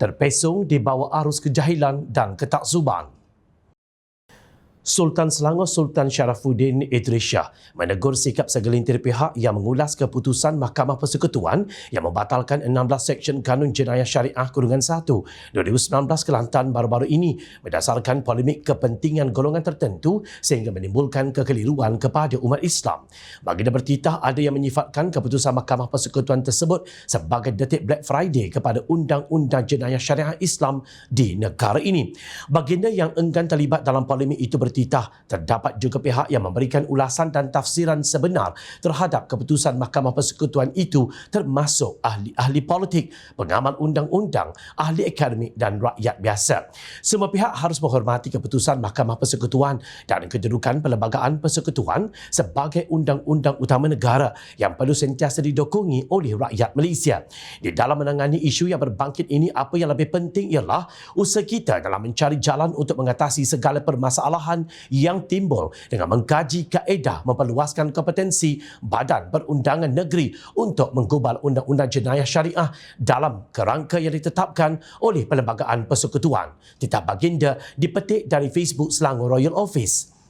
terpesong di bawah arus kejahilan dan ketakzuban. Sultan Selangor Sultan Sharafuddin Idris Shah menegur sikap segelintir pihak yang mengulas keputusan Mahkamah Persekutuan yang membatalkan 16 Seksyen Kanun Jenayah Syariah Kurungan 1 2019 Kelantan baru-baru ini berdasarkan polemik kepentingan golongan tertentu sehingga menimbulkan kekeliruan kepada umat Islam. Baginda bertitah ada yang menyifatkan keputusan Mahkamah Persekutuan tersebut sebagai detik Black Friday kepada Undang-Undang Jenayah Syariah Islam di negara ini. Baginda yang enggan terlibat dalam polemik itu bertitah terdapat juga pihak yang memberikan ulasan dan tafsiran sebenar terhadap keputusan Mahkamah Persekutuan itu termasuk ahli-ahli politik, pengamal undang-undang, ahli akademik dan rakyat biasa. Semua pihak harus menghormati keputusan Mahkamah Persekutuan dan kedudukan Perlembagaan Persekutuan sebagai undang-undang utama negara yang perlu sentiasa didokongi oleh rakyat Malaysia. Di dalam menangani isu yang berbangkit ini, apa yang lebih penting ialah usaha kita dalam mencari jalan untuk mengatasi segala permasalahan yang timbul dengan mengkaji kaedah memperluaskan kompetensi Badan Perundangan Negeri untuk menggubal Undang-Undang Jenayah Syariah dalam kerangka yang ditetapkan oleh Perlembagaan Persekutuan. Titah baginda dipetik dari Facebook Selangor Royal Office.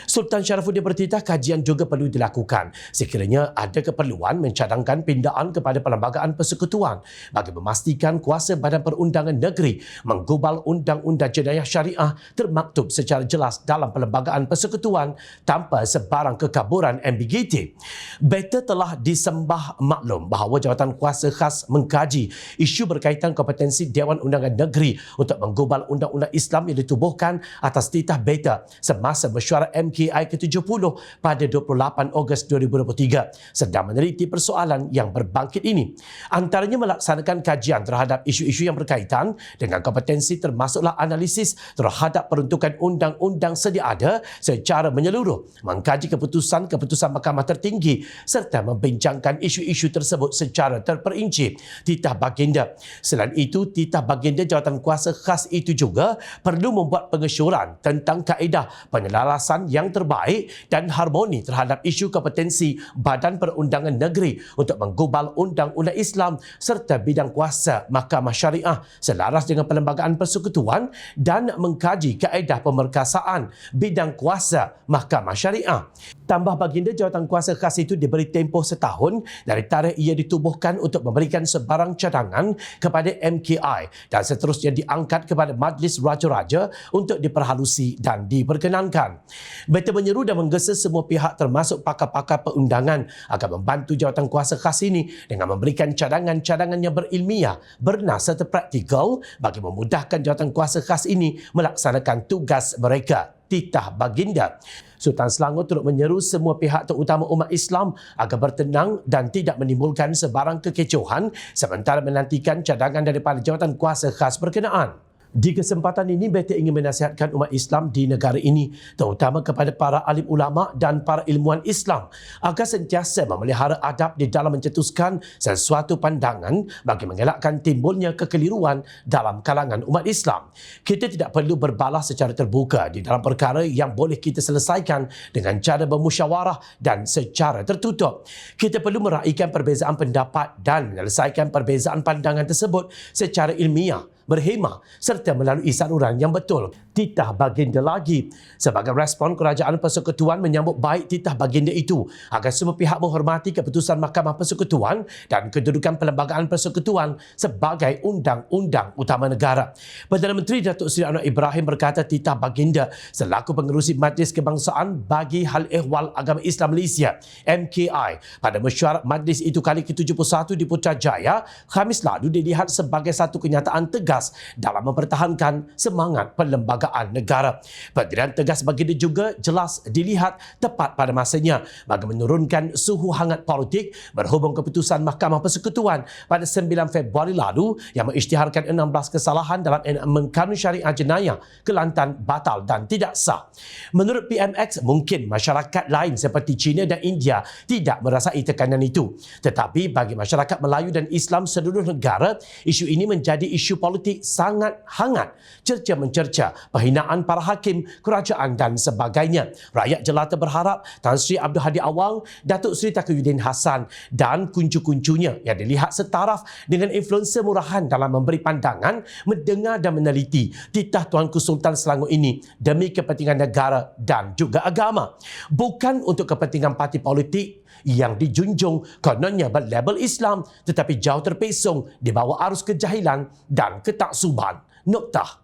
Sultan Sharafuddin bertitah kajian juga perlu dilakukan sekiranya ada keperluan mencadangkan pindaan kepada Perlembagaan Persekutuan bagi memastikan kuasa Badan Perundangan Negeri menggubal Undang-Undang Jenayah Syariah termaktub secara jelas dalam Perlembagaan Persekutuan tanpa sebarang kekaburan ambiguiti. Beta telah disembah maklum bahawa jawatan kuasa khas mengkaji isu berkaitan kompetensi Dewan Undangan Negeri untuk menggubal Undang-Undang Islam yang ditubuhkan atas titah beta semasa mesyuarat MKI ke-70 pada 28 Ogos 2023 sedang meneliti persoalan yang berbangkit ini. Antaranya melaksanakan kajian terhadap isu-isu yang berkaitan dengan kompetensi termasuklah analisis terhadap peruntukan undang-undang sedia ada secara menyeluruh, mengkaji keputusan-keputusan Mahkamah Tertinggi serta membincangkan isu-isu tersebut secara terperinci. Titah baginda. Selain itu, titah baginda jawatan kuasa khas itu juga perlu membuat pengesyoran tentang kaedah penyelarasan yang terbaik dan harmoni terhadap isu kompetensi Badan Perundangan Negeri untuk menggubal Undang-Undang Islam serta bidang kuasa Mahkamah Syariah selaras dengan Perlembagaan Persekutuan dan mengkaji kaedah pemerkasaan bidang kuasa Mahkamah Syariah. Tambah baginda, jawatan kuasa khas itu diberi tempoh setahun dari tarikh ia ditubuhkan untuk memberikan sebarang cadangan kepada MKI dan seterusnya diangkat kepada Majlis Raja-Raja untuk diperhalusi dan diperkenankan. Beta menyeru dan menggesa semua pihak termasuk pakar-pakar perundangan agar membantu jawatan kuasa khas ini dengan memberikan cadangan-cadangan yang berilmiah, bernas serta praktikal bagi memudahkan jawatan kuasa khas ini melaksanakan tugas mereka. Titah baginda. Sultan Selangor turut menyeru semua pihak terutama umat Islam agar bertenang dan tidak menimbulkan sebarang kekecohan sementara menantikan cadangan daripada jawatan kuasa khas berkenaan. Di kesempatan ini, beta ingin menasihatkan umat Islam di negara ini, terutama kepada para alim ulama dan para ilmuwan Islam, agar sentiasa memelihara adab di dalam mencetuskan sesuatu pandangan bagi mengelakkan timbulnya kekeliruan dalam kalangan umat Islam. Kita tidak perlu berbalas secara terbuka di dalam perkara yang boleh kita selesaikan dengan cara bermusyawarah dan secara tertutup. Kita perlu meraihkan perbezaan pendapat dan menyelesaikan perbezaan pandangan tersebut secara ilmiah, berhemah serta melalui saluran yang betul. Titah baginda lagi. Sebagai respon, Kerajaan Persekutuan menyambut baik titah baginda itu agar semua pihak menghormati keputusan Mahkamah Persekutuan dan kedudukan Perlembagaan Persekutuan sebagai undang-undang utama negara. Perdana Menteri Datuk Seri Anwar Ibrahim berkata titah baginda selaku pengerusi Majlis Kebangsaan bagi Hal Ehwal Agama Islam Malaysia MKI pada mesyuarat majlis itu kali ke-71 di Putrajaya Khamis lalu dilihat sebagai satu kenyataan tegas dalam mempertahankan semangat perlembagaan negara. Pendirian tegas baginda juga jelas dilihat tepat pada masanya bagi menurunkan suhu hangat politik berhubung keputusan Mahkamah Persekutuan pada 9 Februari lalu yang mengisytiharkan 16 kesalahan dalam enakmen Kanun Syariah Jenayah Kelantan batal dan tidak sah. Menurut PMX, mungkin masyarakat lain seperti China dan India tidak merasai tekanan itu. Tetapi bagi masyarakat Melayu dan Islam seluruh negara, isu ini menjadi isu politik politik sangat hangat. Cerca mencerca penghinaan para hakim, kerajaan dan sebagainya. Rakyat jelata berharap Tan Sri Abdul Hadi Awang, Datuk Seri Taqiyuddin Hassan dan kuncu-kuncunya yang dilihat setaraf dengan influencer murahan dalam memberi pandangan, mendengar dan meneliti titah Tuanku Sultan Selangor ini demi kepentingan negara dan juga agama. Bukan untuk kepentingan parti politik yang dijunjung kononnya berlabel Islam tetapi jauh terpesong di bawah arus kejahilan dan ketaksuban. Noktah.